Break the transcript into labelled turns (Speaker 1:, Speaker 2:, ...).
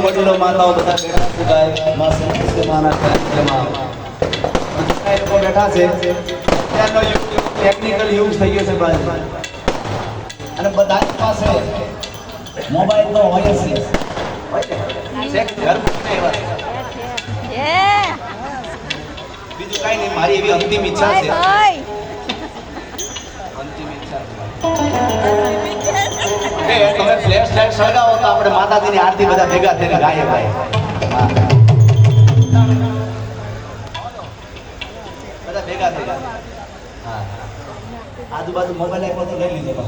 Speaker 1: વડીલો માતાઓ બધા બેઠા છે ભાઈ માના લોકો બેઠા છે ત્યારનો ટેકનિકલ યુગ થઈ ગયો છે ભાઈ અને બધા પાસે મોબાઈલ તો હોય જ છે બીજું કઈ નહીં મારી એવી અંતિમ ઈચ્છા છે અંતિમ ઈચ્છા તમે ફ્લેશ લાઈટ સળગાવો તો આપણે માતાજીની આરતી બધા ભેગા થઈને ગાઈએ ભાઈ બધા ભેગા થઈ ગયા હા આજુબાજુ મોબાઈલ આપ્યો તો લઈ લીધો